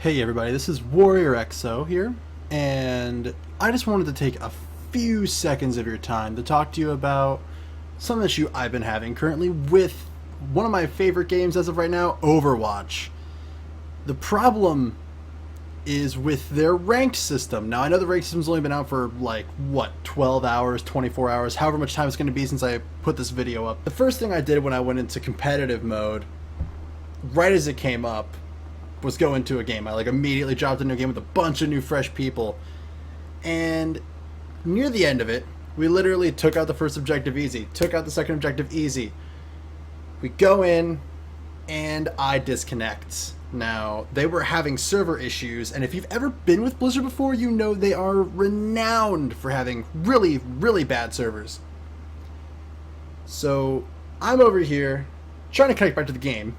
Hey everybody, this is WarriorExo here, and I just wanted to take a few seconds of your time to talk to you about some issue I've been having currently with one of my favorite games as of right now, Overwatch. The problem is with their ranked system. Now, I know the ranked system's only been out for 12 hours, 24 hours, however much time it's going to be since I put this video up. The first thing I did when I went into competitive mode, right as it came up, was go into a game. I immediately dropped into a game with a bunch of new fresh people, and near the end of it, we literally took out the first objective easy, took out the second objective easy. We go in, and I disconnect. Now, they were having server issues, and if you've ever been with Blizzard before, you know they are renowned for having really, really bad servers. So, I'm over here trying to connect back to the game,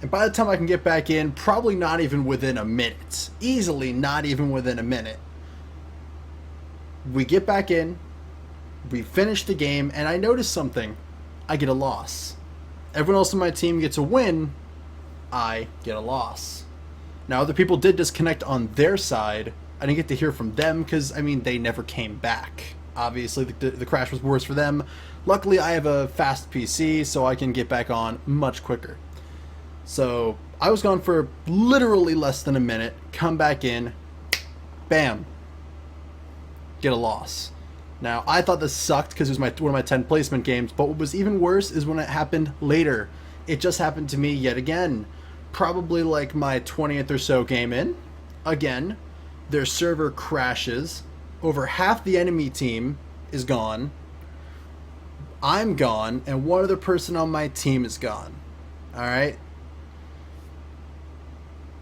and by the time I can get back in, probably not even within a minute. Easily not even within a minute. We get back in, we finish the game, and I notice something. I get a loss. Everyone else on my team gets a win, I get a loss. Now, other people did disconnect on their side. I didn't get to hear from them because, they never came back. Obviously, the crash was worse for them. Luckily, I have a fast PC, so I can get back on much quicker. So, I was gone for literally less than a minute, come back in, bam, get a loss. Now, I thought this sucked because it was one of my 10 placement games, but what was even worse is when it happened later. It just happened to me yet again. Probably my 20th or so game in. Again, their server crashes. Over half the enemy team is gone. I'm gone, and one other person on my team is gone. Alright?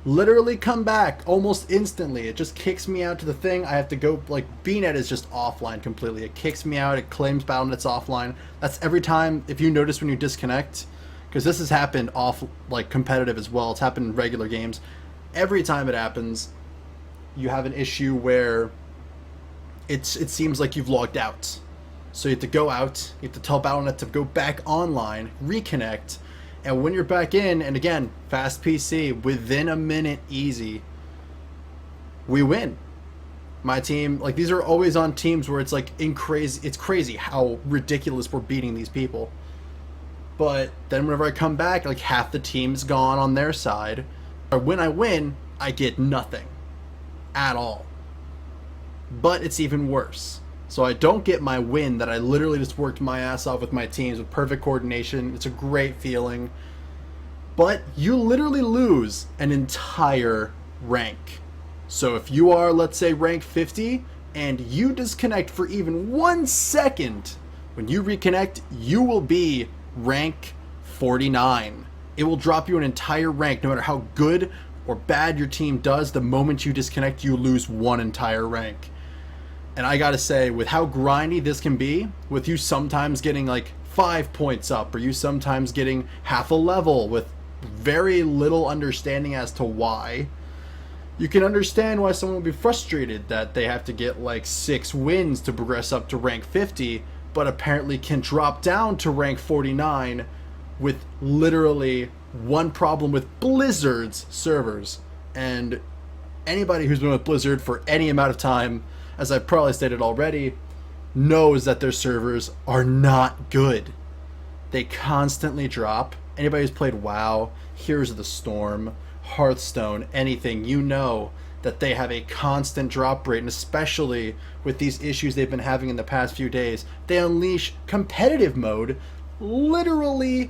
Literally come back almost instantly. It just kicks me out to the thing. I have to go, BNet is just offline completely. It kicks me out, it claims BattleNet's offline. That's every time, if you notice when you disconnect, because this has happened off, competitive as well. It's happened in regular games. Every time it happens, you have an issue where it seems like you've logged out. So you have to go out, you have to tell BattleNet to go back online, reconnect, and when you're back in, and again, fast PC, within a minute easy, we win. My team, these are always on teams where it's it's crazy how ridiculous we're beating these people. But then whenever I come back, half the team's gone on their side. Or when I win, I get nothing at all. But it's even worse. So I don't get my win that I literally just worked my ass off with my teams with perfect coordination. It's a great feeling. But you literally lose an entire rank. So if you are, let's say, rank 50, and you disconnect for even 1 second, when you reconnect, you will be rank 49. It will drop you an entire rank. No matter how good or bad your team does, the moment you disconnect, you lose one entire rank. And I gotta say, with how grindy this can be, with you sometimes getting 5 points up, or you sometimes getting half a level with very little understanding as to why, you can understand why someone would be frustrated that they have to get 6 wins to progress up to rank 50, but apparently can drop down to rank 49 with literally one problem with Blizzard's servers. And anybody who's been with Blizzard for any amount of time, as I've probably stated already, knows that their servers are not good. They constantly drop. Anybody who's played WoW, Heroes of the Storm, Hearthstone, anything, you know that they have a constant drop rate, and especially with these issues they've been having in the past few days, they unleash competitive mode literally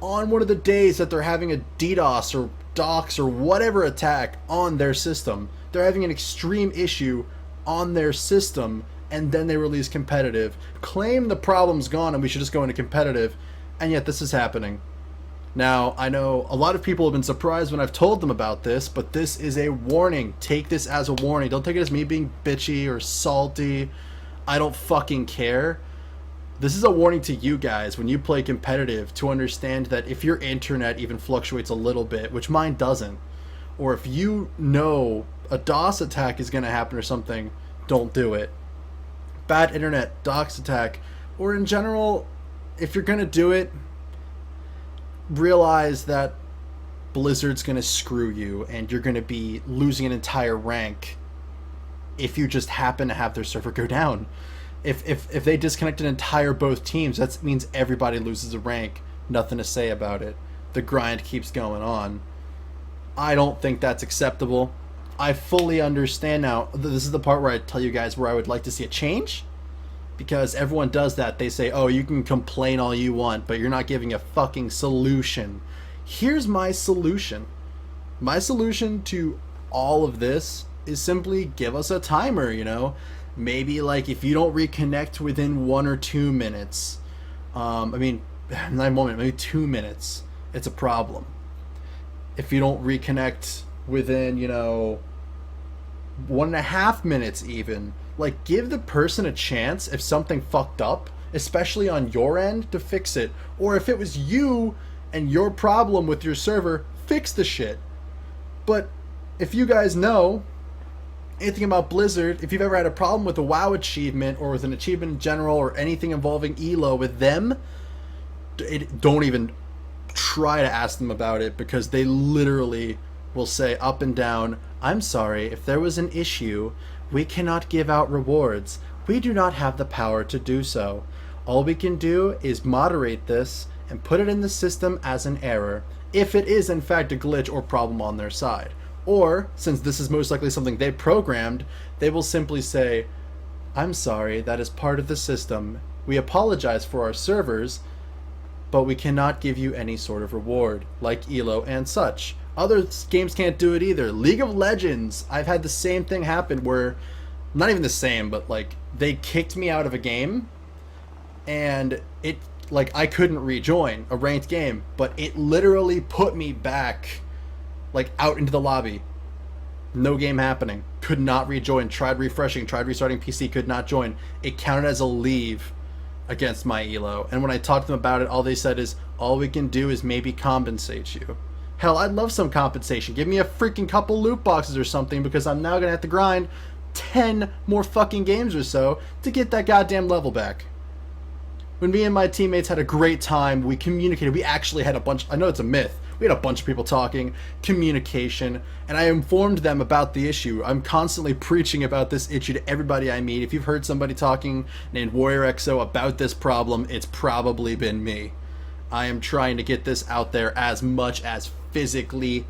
on one of the days that they're having a DDoS or docs or whatever attack on their system. They're having an extreme issue on their system, and then they release competitive, claim the problem's gone and we should just go into competitive, and yet this is happening. Now, I know a lot of people have been surprised when I've told them about this, but this is a warning. Take this as a warning. Don't take it as me being bitchy or salty. I don't fucking care. This is a warning to you guys when you play competitive, to understand that if your internet even fluctuates a little bit, which mine doesn't, or if you know a DOS attack is going to happen or something, don't do it. Bad internet, DOS attack, or in general, if you're going to do it, realize that Blizzard's going to screw you and you're going to be losing an entire rank if you just happen to have their server go down. If they disconnect an entire both teams, that means everybody loses a rank. Nothing to say about it. The grind keeps going on. I don't think that's acceptable. I fully understand now. This is the part where I tell you guys where I would like to see a change. Because everyone does that. They say, oh, you can complain all you want, but you're not giving a fucking solution. Here's my solution. My solution to all of this is simply give us a timer, you know? Maybe like if you don't reconnect within 1 or 2 minutes, not 1 minute, maybe 2 minutes, it's a problem. If you don't reconnect within, 1.5 minutes even, like give the person a chance if something fucked up, especially on your end, to fix it. Or if it was you and your problem with your server, fix the shit. But if you guys know anything about Blizzard, if you've ever had a problem with a WoW achievement or with an achievement in general or anything involving ELO with them, don't even try to ask them about it, because they literally will say up and down, I'm sorry, if there was an issue, we cannot give out rewards. We do not have the power to do so. All we can do is moderate this and put it in the system as an error, if it is in fact a glitch or problem on their side. Or, since this is most likely something they programmed, they will simply say, I'm sorry, that is part of the system. We apologize for our servers, but we cannot give you any sort of reward, like ELO and such. Other games can't do it either. League of Legends, I've had the same thing happen where, not even the same, but like, they kicked me out of a game, and it, like, I couldn't rejoin a ranked game, but it literally put me back, like, out into the lobby. No game happening. Could not rejoin. Tried refreshing, tried restarting PC, could not join. It counted as a leave against my ELO. And when I talked to them about it, all they said is, all we can do is maybe compensate you. Hell, I'd love some compensation. Give me a freaking couple loot boxes or something, because I'm now going to have to grind 10 more fucking games or so to get that goddamn level back. When me and my teammates had a great time, we communicated. We actually had a bunch, I know it's a myth, we had a bunch of people talking, communication, and I informed them about the issue. I'm constantly preaching about this issue to everybody I meet. If you've heard somebody talking named WarriorExo about this problem, it's probably been me. I am trying to get this out there as much as physically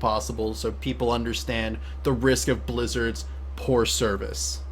possible so people understand the risk of Blizzard's poor service.